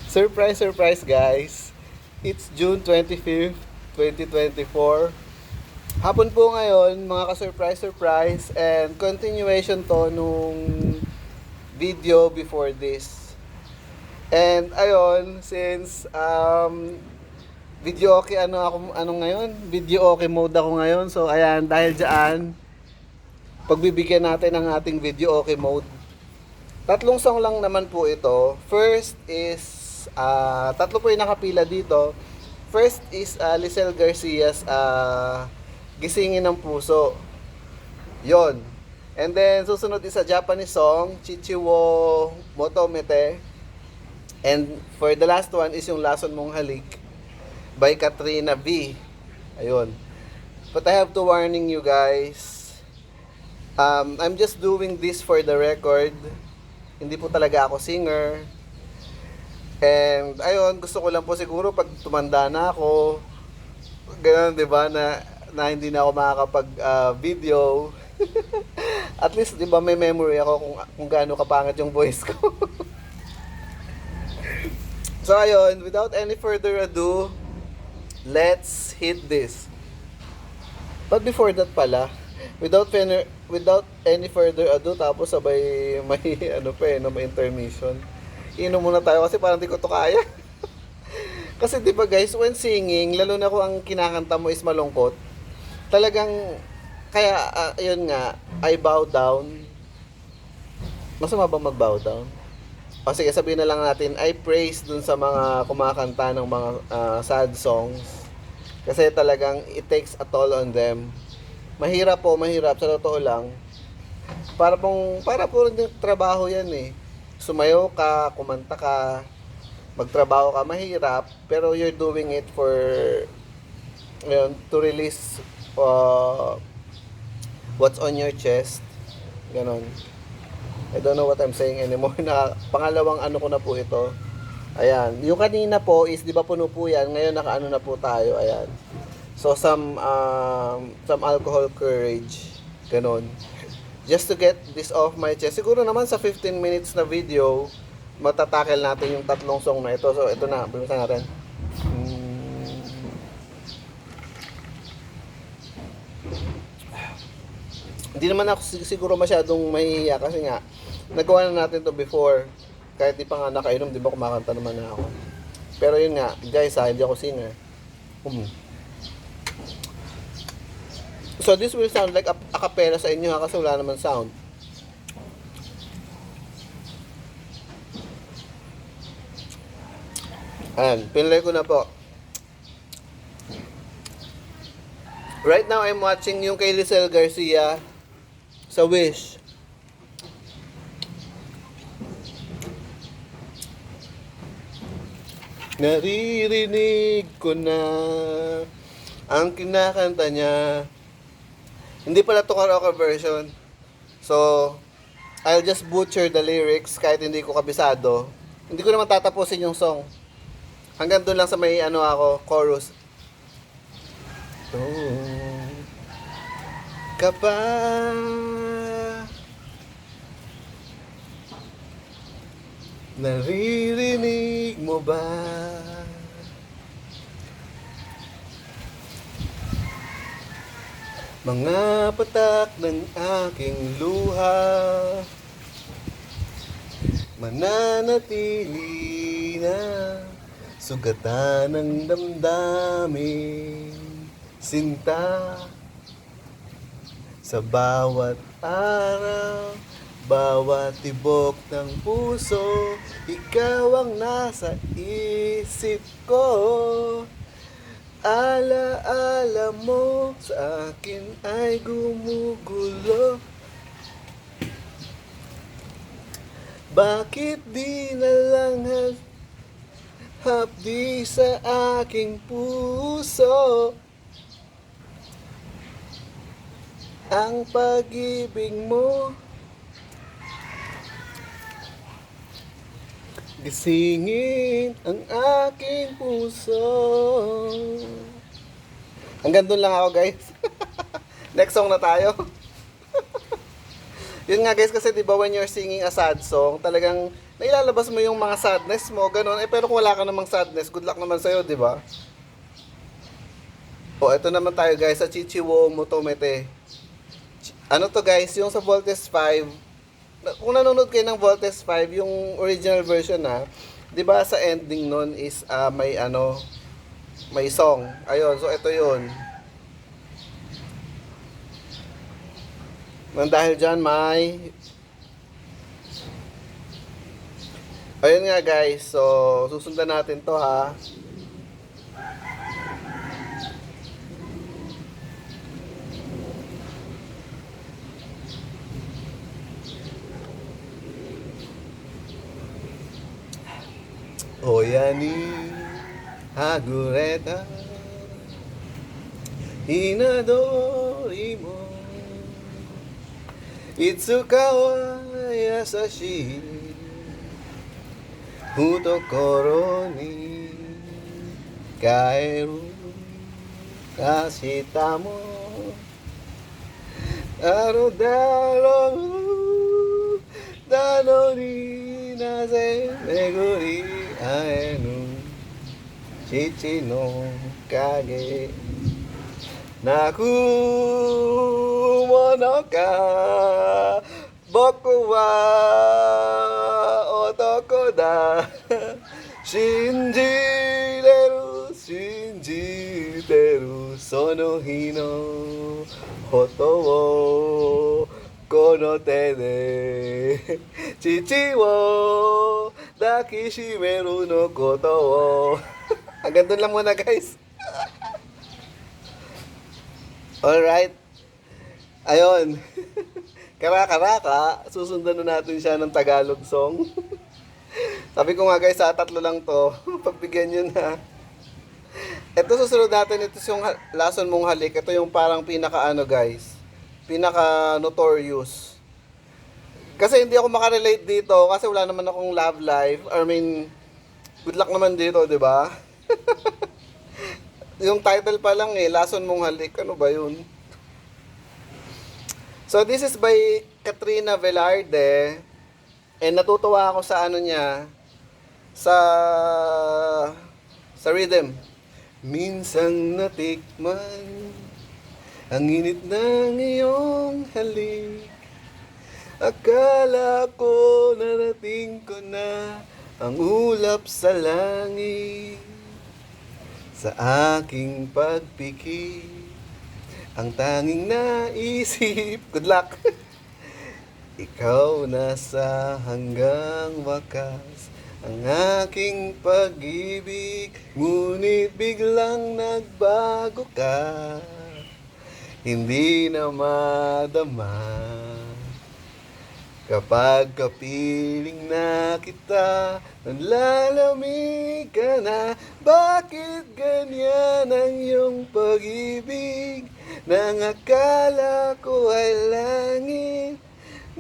Surprise, surprise guys. It's June 25th, 2024. Hapon po ngayon, mga ka-surprise, surprise. And continuation to nung video before this. And ayun, since video okay ano ngayon? Video okay mode ako ngayon. So ayan, dahil diyan pagbibigyan natin ang ating video okay mode. Tatlong song lang naman po ito. First is tatlo po yung nakapila dito. First is Lisel Garcia's Gisingin ng Puso. Yon. And then susunod is a Japanese song, Chichiwo Motomete. And for the last one is yung Lason Mong Halik by Katrina V. Ayun. But I have to warning you guys. I'm just doing this for the record. Hindi po talaga ako singer. And ayun, gusto ko lang po siguro pag tumanda na ako, gano'n 'di ba, na hindi na ako makakapag video. At least 'di ba may memory ako kung gaano kapangit yung voice ko. So ayun, without any further ado, let's hit this. But before that pala, without any further ado, tapos sabay may may intermission. Inom muna tayo kasi parang di ko to kaya. Kasi di ba guys, when singing, lalo na kung ang kinakanta mo is malungkot, talagang, kaya, yun nga, I bow down. Masama ba mag-bow down? O sige, sabihin na lang natin, I praise dun sa mga kumakanta ng mga sad songs. Kasi talagang, it takes a toll on them. Mahirap, sa totoo lang. Para po rin trabaho yan eh. Sumayaw ka, kumanta ka, magtrabaho ka, mahirap, pero you're doing it for, to release what's on your chest. Ganon. I don't know what I'm saying anymore. Pangalawang ano ko na po ito. Ayan. Yung kanina po is, di ba puno po yan, ngayon nakaano na po tayo. Ayan. So, some alcohol courage. Ganon. Just to get this off my chest. Siguro naman sa 15 minutes na video, matatakel natin yung tatlong song na ito. So, ito na. Bumisa natin. Hindi naman ako siguro masyadong mahihiya kasi nga, nagawa na natin to before. Kahit di pa nga nakainom, di ba kumakanta naman na ako. Pero yun nga, guys hindi ako singer. So this will sound like a cappella sa inyo kasi wala naman sound. Ayan, pinlay ko na po. Right now, I'm watching yung kay Lisel Garcia sa Wish. Naririnig ko na ang kinakanta niya. Hindi pala to karaoke version. So, I'll just butcher the lyrics kahit hindi ko kabisado. Hindi ko naman tatapusin yung song. Hanggang doon lang sa may chorus. Oh, kapa naririnig mo ba? Mga patak ng aking luha, mananatili na sugatan ng damdamin, sinta sa bawat araw, bawat tibok ng puso, ikaw ang nasa isip ko. Ala-ala mo sa akin ay gumugulo. Bakit di na lang hapdi sa aking puso ang pag-ibig mo? Gisingin ang aking puso. Hanggang doon lang ako guys. Next song na tayo. Yun nga guys, kasi diba when you're singing a sad song, talagang nailalabas mo yung mga sadness mo, ganun. Eh, pero kung wala ka namang sadness, good luck naman sa'yo, di ba? O, ito naman tayo guys, sa Chichiwo Motomete. Ano to guys, yung sa Voltes 5, kung nanonood kayo ng Voltes 5, yung original version na, di ba sa ending nun is may ano, may song. Ayun, so ito yun. Nang dahil dyan may ayun nga guys, so susundan natin to ha. Oyani Hagureta Hinadori mo Itsuka wa yasashi Futokoro ni Kaeru Kashita mo Aro daro Dano ni Naze Meguri Aenu Chichi no Kage Naku mono ka Boku wa Otoko da Shinjireru Shinjiteru Sono hi no Hoto wo Kono te de Chichi wo Dakishimeru no koto wo. Hanggang doon lang muna guys. Alright. Ayun. Karaka-raka. Susundan na natin siya ng Tagalog song. Sabi ko nga guys, tatlo lang to. Pagbigyan nyo na. Ito susunod natin. Ito yung Lason Mong Halik. Ito yung parang pinaka ano guys. Pinaka notorious. Kasi hindi ako makarelate dito kasi wala naman akong love life. I mean, good luck naman dito, di ba? Yung title pa lang Lason Mong Halik. Ano ba yun? So, this is by Katrina Velarde. And natutuwa ako sa ano niya. Sa rhythm. Minsang natikman ang init ng iyong halik. Akala ko narating ko na ang ulap sa langit. Sa aking pagpikit, ang tanging naisip. Good luck! Ikaw na sa hanggang wakas, ang aking pag-ibig, ngunit biglang nagbago ka. Hindi na madama. Kapag kapiling na kita, nanlalamig ka na. Bakit ganyan ang iyong pag-ibig? Nang akala ko ay langit,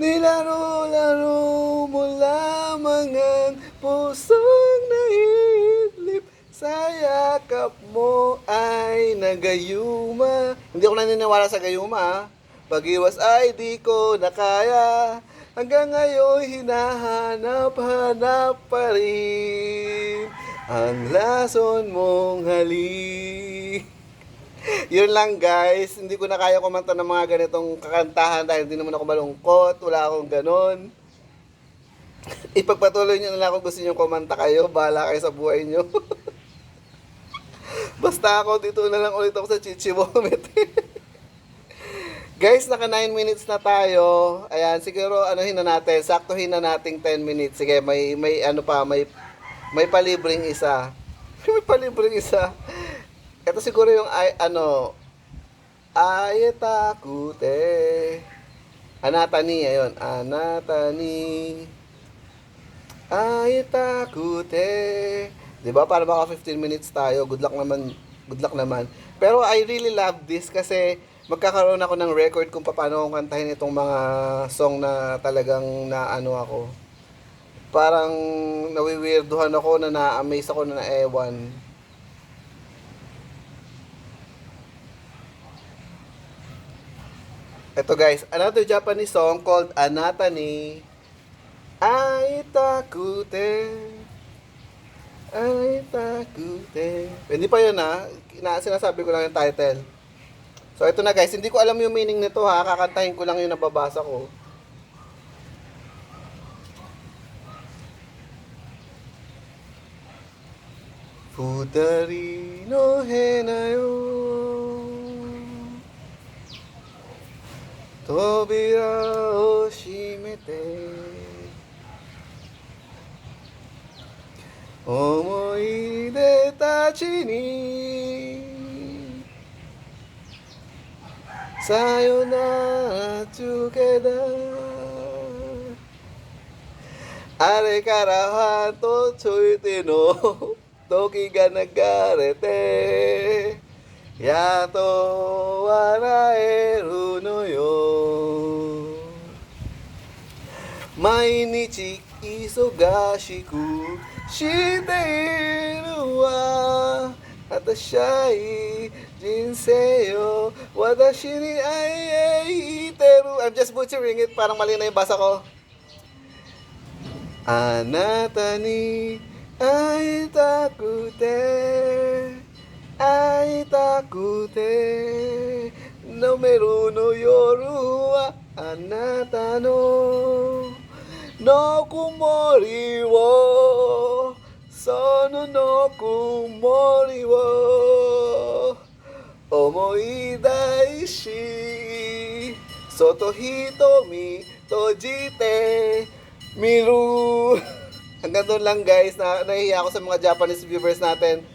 nilaro-laro mo lamang ang pusong naidlip. Sa yakap mo ay nagayuma. Hindi ako naniniwala sa gayuma. Pag-iwas ay di ko na kaya. Hanggang ngayon hinahanap-hanap pa rin ang lason mong halik. Yun lang guys, hindi ko na kaya kumanta ng mga ganitong kakantahan dahil hindi naman ako malungkot, wala akong ganon. Ipagpatuloy nyo na lang kung gusto nyo kumanta kayo, bahala kayo sa buhay nyo. Basta ako, dito na lang ulit ako sa Chichiwo. Guys, naka 9 minutes na tayo. Ayan, siguro anuhin na natin, saktuhin na nating 10 minutes. Sige, may ano pa, may palibreng isa. May palibreng isa. Ito siguro yung Ayetakute. Anatani, ayun. Anatani. Ayetakute. 'Di ba? Para baka 15 minutes tayo. Good luck naman. Good luck naman. Pero I really love this kasi magkakaroon ako ng record kung paano akong kantahin itong mga song na talagang naano ako. Parang nawiwirduhan ako, na na-amaze ako, na naewan. Ito guys, another Japanese song called Anatani. Aitakute. Aitakute. Hindi pa yun ha. Sinasabi ko lang yung title. So ito na guys, hindi ko alam yung meaning nito ha. Kakantahin ko lang yung nababasa ko. Futari no henayo. Tobira o shimete. Omoide tachi ni sayonara tsukeda. Are kara ha to tsuite no toki ga nagarete. Yato waraeru no yo. Mainichi isogashiku shite iru wa atashai jinsei yo watashi ni aieiteru. I'm just butchering it, parang mali na yung basa ko. Anata ni aitakute, aitakute, nomeru no yoru wa anata no kumori wo, sono no kumori wo omoi shi, soto hitomi tojite miru. Hanggang doon lang guys, nahihiya ako sa mga Japanese viewers natin.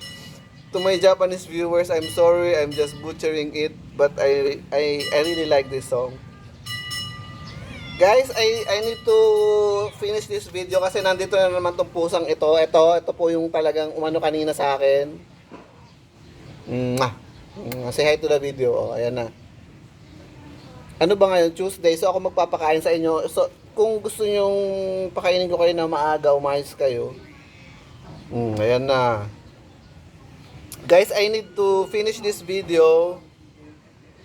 To my Japanese viewers, I'm sorry, I'm just butchering it, but I really like this song. Guys, I need to finish this video kasi nandito na naman tong pusang ito. Ito po yung talagang umano kanina sa akin. Say hi to the video. Oh, ayan na. Ano ba ngayon? Tuesday. So ako magpapakain sa inyo. So kung gusto nyong pakainin ko kayo na maaga, umayos kayo. Ayan na. Guys, I need to finish this video.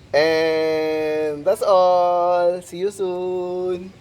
And that's all. See you soon.